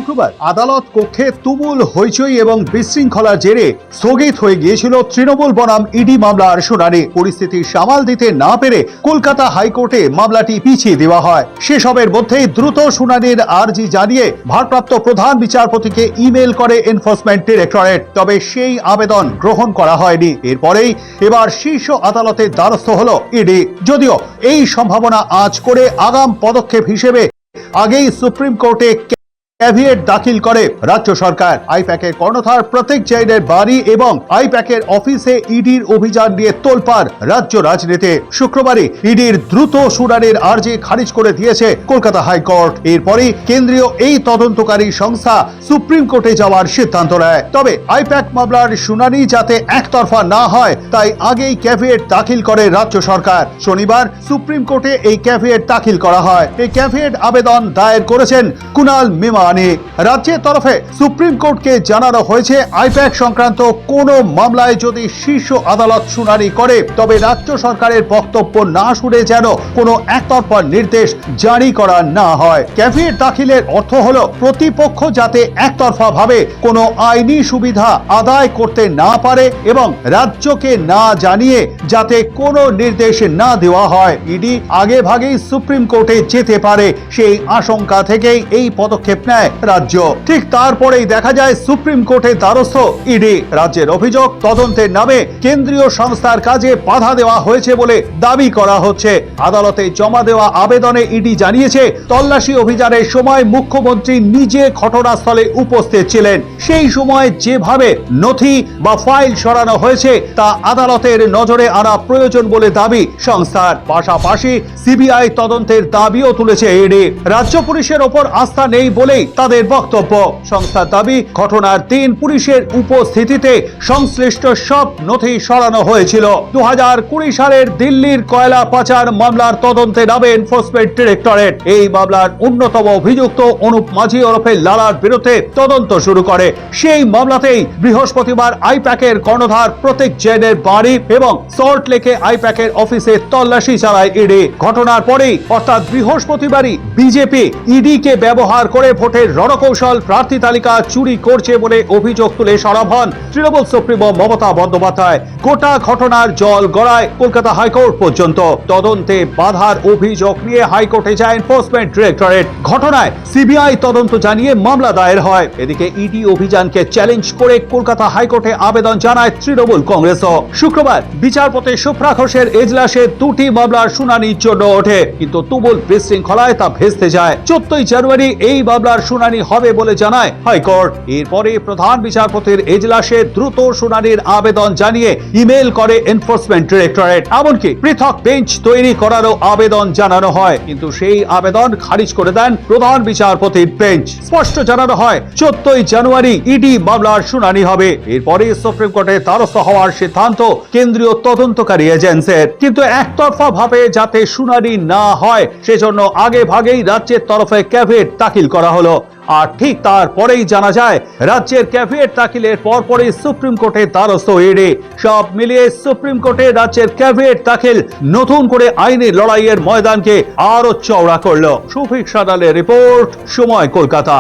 শুক্রবার আদালত কক্ষে তুমুল হইচই এবং বিশৃঙ্খলার জেরে স্থগিত হয়ে গিয়েছিল তৃণমূল বনাম ইডি মামলার শুনানি। পরিস্থিতি সামাল দিতে না পেরে কলকাতা হাইকোর্টে মামলাটি পিছিয়ে দেওয়া হয়। সেসবের মধ্যেই দ্রুত শুনানির আর্জি জানিয়ে ভারপ্রাপ্ত প্রধান বিচারপতিকে ইমেল করে এনফোর্সমেন্ট ডিরেক্টরেট। তবে সেই আবেদন গ্রহণ করা হয়নি। এরপরেই এবার শীর্ষ আদালতের দ্বারস্থ হলো ইডি। যদিও এই সম্ভাবনা আঁচ করে আগাম পদক্ষেপ হিসেবে আগেই সুপ্রিম কোর্টে ক্যাভিয়েট দাখিল করে রাজ্য সরকার। আইপ্যাকের কর্ণধার প্রতীক জৈনের বাড়ি এবং আইপ্যাকের অফিসে ইডির অভিযান নিয়ে তোলপাড় রাজ্য রাজনীতি। শুক্রবারই ইডির দ্রুত শুনানির আর্জি খারিজ করে দিয়েছে কলকাতা হাইকোর্ট। এরপরই কেন্দ্রীয় এই তদন্তকারী সংস্থা সুপ্রিম কোর্টে যাওয়ার সিদ্ধান্ত নেয়। তবে আইপ্যাক মামলার শুনানি যাতে একতরফা না হয় তাই আগেই ক্যাভিয়েট দাখিল করে রাজ্য সরকার। শনিবার সুপ্রিম কোর্টে এই ক্যাভিয়েট দাখিল করা হয়। এই ক্যাভিয়েট আবেদন দায়ের করেছেন কুনাল মিমা। রাজ্যের তরফে সুপ্রিম কোর্টকে জানানো হয়েছে আইপ্যাক সংক্রান্ত কোন মামলায় যদি শীর্ষ আদালত শুনানি করে তবে রাজ্য সরকারের বক্তব্য না শুনে যেন কোনো একতরফা নির্দেশ জারি করা না হয়। ক্যাভিয়েট দাখিলের অর্থ হলো প্রতিপক্ষ যাতে একতরফা ভাবে কোনো আইনি সুবিধা আদায় করতে না পারে এবং রাজ্যকে না জানিয়ে যাতে কোনো নির্দেশ না দেওয়া হয়। ইডি আগে ভাগেই সুপ্রিম কোর্টে যেতে পারে সেই আশঙ্কা থেকেই এই পদক্ষেপ নেয় রাজ্য। ঠিক তারপরেই দেখা যায় সুপ্রিম কোর্টের দ্বারস্থ ইডি। রাজ্যের অভিযোগ তদন্তের নামে কেন্দ্রীয় সংস্থার কাজে বাধা দেওয়া হয়েছে বলে দাবি করা হচ্ছে। আদালতে জমা দেওয়া আবেদনে ইডি জানিয়েছে তল্লাশি অভিযানের সময় মুখ্যমন্ত্রী নিজে ঘটনাস্থলে উপস্থিত ছিলেন। সেই সময় যেভাবে নথি বা ফাইল সরানো হয়েছে তা আদালতের নজরে আনা প্রয়োজন বলে দাবি সংস্থার। পাশাপাশি সিবিআই তদন্তের দাবিও তুলেছে ইডি। রাজ্য পুলিশের ওপর আস্থা নেই বলেই তাদের বক্তব্য। সংস্থার দাবি ঘটনার দিন পুলিশের উপস্থিতিতে সংশ্লিষ্ট সব নথি সরানো হয়েছিল। 2020 সালের দিল্লির কয়লা পাচার মামলার তদন্তে নামে এনফোর্সমেন্ট ডিরেক্টরেট এই মামলার অন্যতম অভিযুক্ত অনুপ মাঝি ওরফে লালার বিরুদ্ধে তদন্ত শুরু করে। সেই মামলাতেই বৃহস্পতিবার আইপ্যাকের কর্ণধার প্রতীক জৈনের বাড়ি এবং সল্ট লেকে আইপ্যাকের অফিসে তল্লাশি চালায় ইডি। ঘটনার পরেই অর্থাৎ বৃহস্পতিবারই বিজেপি ইডিকে ব্যবহার করে ভোটের রণকৌশল প্রার্থী তালিকা চুরি করছে বলে অভিযোগ তুলে সরব হন তৃণমূল সুপ্রিমো মমতা বন্দ্যোপাধ্যায়। গোটা ঘটনার জল গড়ায় কলকাতা হাইকোর্ট পর্যন্ত। তদন্তে বাধার অভিযোগ নিয়ে হাইকোর্টে যায় এনফোর্সমেন্ট ডিরেক্টরেট। ঘটনায় সিবিআই তদন্ত জানিয়ে মামলা দায়ের হয়। এদিকে ইডি অভিযানকে চ্যালেঞ্জ করে কলকাতা হাইকোর্টে আবেদন জানায় তৃণমূল কংগ্রেসও। শুক্রবার বিচারপতি সুপ্রা ঘোষের এজলাসে দুটি মামলার শুনানির জন্য ওঠে, কিন্তু তুমুল বিশৃঙ্খলায় তা ভেস্তে যায়। 14 জানুয়ারি এই মামলার শুনানি হবে বলে জানায় হাইকোর্ট। এরপরে প্রধান বিচারপতির এজলাসে দ্রুত শুনানির আবেদন জানিয়ে ইমেল করে এনফোর্সমেন্ট ডিরেক্টরেট। এমনকি পৃথক বেঞ্চ তৈরি করারও আবেদন জানানো হয়, কিন্তু সেই আবেদন খারিজ করে দেন প্রধান বিচারপতির বেঞ্চ। স্পষ্ট জানানো হয় 14 জানুয়ারি ইডি মামলার শুনানি হবে। এরপরে সুপ্রিম কোর্টে দ্বারস্থ হওয়ার সিদ্ধান্ত কেন্দ্রীয় তদন্তকারী এজেন্সির। কিন্তু একতরফা ভাবে যাতে শুনানি না হয় সেজন্য আগে ভাগেই রাজ্যের তরফে ক্যাভিয়েট দাখিল করা হলো। আর ঠিক তারপরেই জানা যায় রাজ্যের ক্যাভিয়েট দাখিলের পরপরই সুপ্রিম কোর্টের দ্বারস্থ ইডি। সব মিলিয়ে সুপ্রিম কোর্টে রাজ্যের ক্যাভিয়েট দাখিল নতুন করে আইনি লড়াইয়ের ময়দানকে আরো চওড়া করলো। শফিক সাদালের রিপোর্ট, সময় কলকাতা।